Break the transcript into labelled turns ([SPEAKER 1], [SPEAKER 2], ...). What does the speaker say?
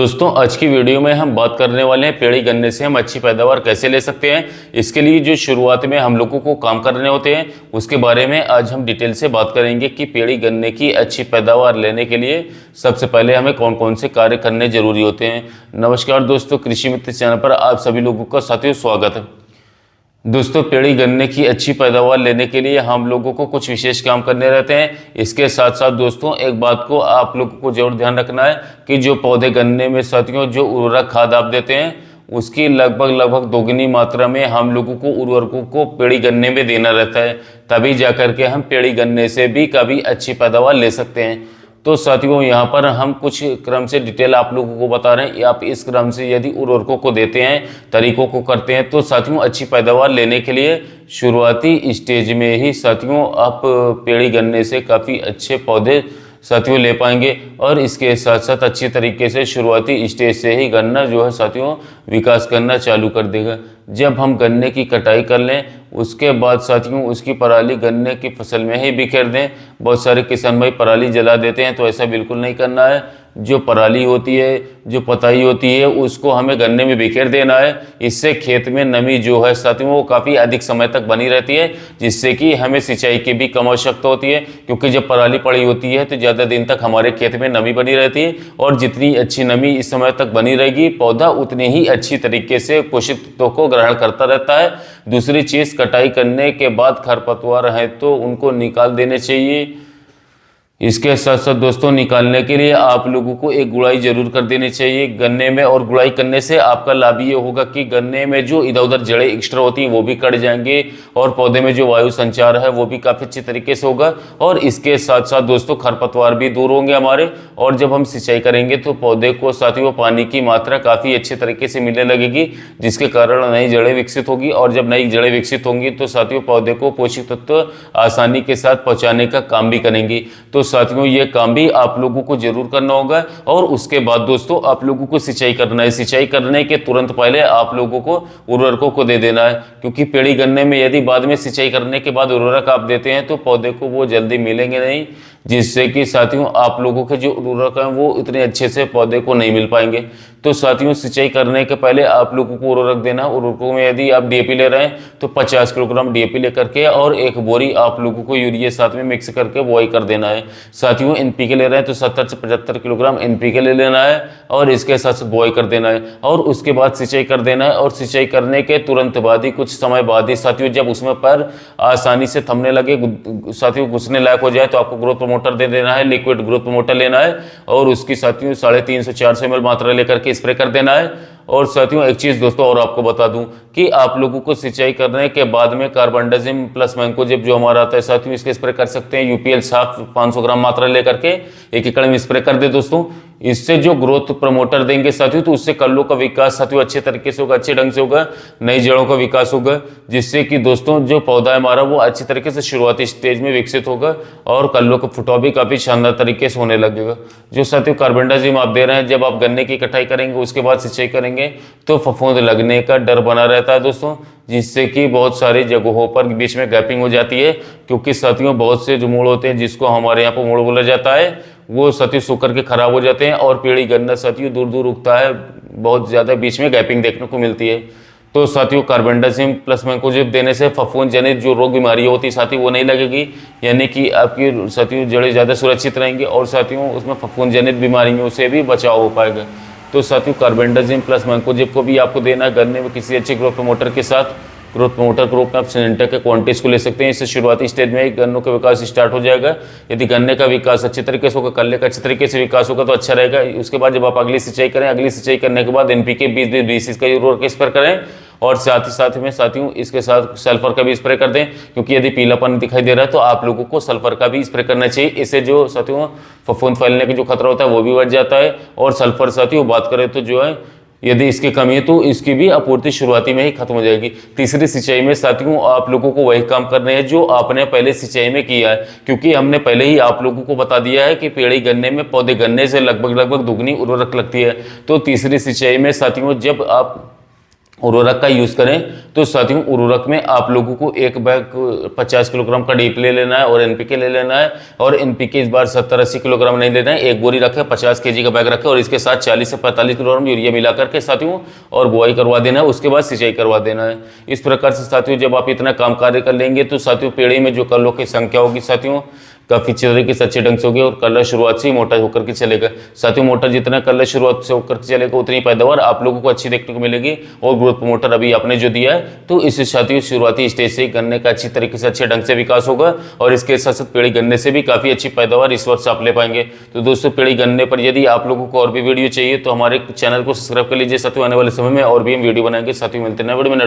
[SPEAKER 1] दोस्तों आज की वीडियो में हम बात करने वाले हैं पेड़ी गन्ने से हम अच्छी पैदावार कैसे ले सकते हैं। इसके लिए जो शुरुआत में हम लोगों को काम करने होते हैं उसके बारे में आज हम डिटेल से बात करेंगे कि पेड़ी गन्ने की अच्छी पैदावार लेने के लिए सबसे पहले हमें कौन कौन से कार्य करने जरूरी होते हैं। नमस्कार दोस्तों, कृषि मित्र चैनल पर आप सभी लोगों का साथियों स्वागत है। दोस्तों पेड़ी गन्ने की अच्छी पैदावार लेने के लिए हम लोगों को कुछ विशेष काम करने रहते हैं। इसके साथ साथ दोस्तों एक बात को आप लोगों को जरूर ध्यान रखना है कि जो पौधे गन्ने में साथियों जो उर्वरक खाद आप देते हैं उसकी लगभग दोगुनी मात्रा में हम लोगों को उर्वरकों को पेड़ी गन्ने में देना रहता है, तभी जाकर के हम पेड़ी गन्ने से भी कभी अच्छी पैदावार ले सकते हैं। तो साथियों यहाँ पर हम कुछ क्रम से डिटेल आप लोगों को बता रहे हैं। आप इस क्रम से यदि उर्वरकों को देते हैं, तरीकों को करते हैं तो साथियों अच्छी पैदावार लेने के लिए शुरुआती स्टेज में ही साथियों आप पेड़ी गन्ने से काफ़ी अच्छे पौधे साथियों ले पाएंगे। और इसके साथ साथ अच्छी तरीके से शुरुआती स्टेज से ही गन्ना जो है साथियों विकास करना चालू कर देगा। जब हम गन्ने की कटाई कर लें उसके बाद साथियों उसकी पराली गन्ने की फसल में ही बिखेर दें। बहुत सारे किसान भाई पराली जला देते हैं, तो ऐसा बिल्कुल नहीं करना है। जो पराली होती है, जो पताई होती है, उसको हमें गन्ने में बिखेर देना है। इससे खेत में नमी जो है साथियों वो काफ़ी अधिक समय तक बनी रहती है, जिससे कि हमें सिंचाई की भी कम आवश्यकता होती है। क्योंकि जब पराली पड़ी होती है तो ज़्यादा दिन तक हमारे खेत में नमी बनी रहती है, और जितनी अच्छी नमी इस समय तक बनी रहेगी पौधा उतनी ही अच्छी तरीके से पोषक तत्वों को ग्रहण करता रहता है। दूसरी चीज़, कटाई करने के बाद खरपतवार हैं तो उनको निकाल देने चाहिए। इसके साथ साथ दोस्तों निकालने के लिए आप लोगों को एक गुड़ाई जरूर कर देनी चाहिए गन्ने में। और गुड़ाई करने से आपका लाभ ये होगा कि गन्ने में जो इधर उधर जड़ें एक्स्ट्रा होती हैं वो भी कट जाएंगे, और पौधे में जो वायु संचार है वो भी काफ़ी अच्छी तरीके से होगा। और इसके साथ साथ दोस्तों खरपतवार भी दूर होंगे हमारे। और जब हम सिंचाई करेंगे तो पौधे को साथियों पानी की मात्रा काफ़ी अच्छे तरीके से मिलने लगेगी, जिसके कारण नई जड़ें विकसित होगी। और जब नई जड़ें विकसित होंगी तो साथियों पौधे को पोषक तत्व आसानी के साथ पहुँचाने का काम भी करेंगी। तो साथियों ये काम भी आप लोगों को जरूर करना होगा। और उसके बाद दोस्तों आप लोगों को सिंचाई करना है। सिंचाई करने के तुरंत पहले आप लोगों को उर्वरकों को दे देना है, क्योंकि पेड़ी गन्ने में यदि बाद में सिंचाई करने के बाद उर्वरक आप देते हैं तो पौधे को वो जल्दी मिलेंगे नहीं, जिससे कि साथियों आप लोगों के जो उर्वरक हैं वो इतने अच्छे से पौधे को नहीं मिल पाएंगे। तो साथियों सिंचाई करने के पहले आप लोगों को उर्वरक देना। उर्वरकों में यदि आप डीएपी ले रहे हैं तो 50 किलोग्राम डीएपी लेकर के और एक बोरी आप लोगों को यूरिया साथ में मिक्स करके बुआई कर देना है। साथियों एनपीके ले रहे हैं तो 70 से 75 किलोग्राम एनपीके ले लेना है और इसके साथ साथ बुआई कर देना है। और उसके बाद सिंचाई कर देना है। और सिंचाई करने के तुरंत बाद ही, कुछ समय बाद ही साथियों, जब उसमें पर आसानी से थमने लगे साथियों, घुसने लायक हो जाए, तो आपको ग्रोथ प्रमोटर दे देना है। लिक्विड ग्रोथ प्रमोटर लेना है और उसकी साथियों 350 से 400 ml मात्रा लेकर के स्प्रे कर देना है। और साथियों एक चीज दोस्तों और आपको बता दूं कि आप लोगों को सिंचाई करने के बाद में कार्बनडाजिम प्लस मैंकोजेब जो हमारा आता है साथियों, इसके स्प्रे कर सकते हैं। यूपीएल साफ 500 ग्राम मात्रा लेकर के 1 एकड़ में स्प्रे कर दे दोस्तों। इससे जो ग्रोथ प्रमोटर देंगे साथियों तो उससे कल्लों का विकास साथियों अच्छे तरीके से होगा, अच्छे ढंग से होगा, नई जड़ों का विकास होगा, जिससे कि दोस्तों जो पौधा है हमारा वो अच्छी तरीके से शुरुआती स्टेज में विकसित होगा और कल्लों का फुटाव भी काफी शानदार तरीके से होने लगेगा। जो साथियों कार्बनडाजिम आप दे रहे हैं, जब आप गन्ने की कटाई करेंगे उसके बाद सिंचाई करेंगे तो फफूंद लगने का डर बना रहता है दोस्तों, जिससे कि बहुत सारी जगहों पर बीच में गैपिंग हो जाती है। क्योंकि साथियों बहुत से जो मूल होते हैं, जिसको हमारे यहाँ पर मूल बोला जाता है, वो साथियों सूख करके खराब हो जाते हैं और पेड़ी गन्ना साथियों दूर दूर उगता है, बहुत ज़्यादा बीच में गैपिंग देखने को मिलती है। तो साथियों कार्बनडाजिम प्लस मैंकोजेब देने से फफूंद जनित जो रोग बीमारियाँ होती है साथियों वो नहीं लगेगी, यानी कि आपकी साथियों जड़ें ज़्यादा सुरक्षित रहेंगी और साथियों उसमें फफूंद जनित बीमारियों से भी बचाव हो पाएगा। तो साथियों कार्बनडाजिम प्लस मैंकोजेब को भी आपको देना है गन्ने में किसी अच्छे ग्रोथ प्रमोटर के साथ। ग्रोथ प्रमोटर के रूप में आप सिनेंटा के क्वांटिटीज को ले सकते हैं। इससे शुरुआती स्टेज में ही गन्नों का विकास स्टार्ट हो जाएगा। यदि गन्ने का विकास अच्छे तरीके से होगा, कल्ले का अच्छे तरीके से विकास होगा तो अच्छा रहेगा। उसके बाद जब आप अगली सिंचाई करें, अगली सिंचाई करने के बाद एनपीके 20-20 का उर्वरक स्प्रे करें और साथ में साथियों इसके साथ सल्फर का भी स्प्रे कर दें। क्योंकि यदि पीलापन दिखाई दे रहा है तो आप लोगों को सल्फर का भी स्प्रे करना चाहिए। इससे जो साथियों फफूंद फैलने का जो खतरा होता है वो भी बढ़ जाता है। और सल्फर साथियों बात करें तो जो है यदि इसकी कमी है तो इसकी भी आपूर्ति शुरुआती में ही खत्म हो जाएगी। तीसरी सिंचाई में साथियों आप लोगों को वही काम करने हैं जो आपने पहले सिंचाई में किया है। क्योंकि हमने पहले ही आप लोगों को बता दिया है कि पेड़ी गन्ने में पौधे गन्ने से लगभग दुगनी उर्वरक लगती है। तो तीसरी सिंचाई में साथियों जब आप उर्वरक का यूज़ करें तो साथियों उर्वरक में आप लोगों को एक बैग 50 किलोग्राम का डीएपी ले लेना है और एनपीके ले लेना है। और एनपीके इस बार 70-80 किलोग्राम नहीं लेना है, एक बोरी रखें, 50 केजी का बैग रखें और इसके साथ 40 से 45 किलोग्राम यूरिया मिला करके साथियों और बुआई करवा देना है, उसके बाद सिंचाई करवा देना है। इस प्रकार से साथियों जब आप इतना काम कार्य कर लेंगे तो साथियों पेड़ी में जो कलरों की संख्या होगी साथियों काफी तरीके से अच्छे ढंग से होगी और कलर शुरुआत से ही मोटा होकर के चलेगा। साथियों मोटर जितना कलर शुरुआत से होकर के चलेगा उतनी पैदावार आप लोगों को अच्छी देखने को मिलेगी। और ग्रोथ प्रमोटर अभी आपने जो दिया है तो इससे साथियों शुरुआती स्टेज से गन्ने का अच्छी तरीके से अच्छे ढंग से विकास होगा और इसके साथ साथ पेड़ी गन्ने से भी काफी अच्छी पैदावार इस वर्ष आप ले पाएंगे। तो दोस्तों पेड़ी गन्ने पर यदि आप लोगों को और भी वीडियो चाहिए तो हमारे चैनल को सब्सक्राइब कर लीजिए साथियों, आने वाले समय में और भी हम वीडियो बनाएंगे। साथियों मिलते हैं वीडियो में।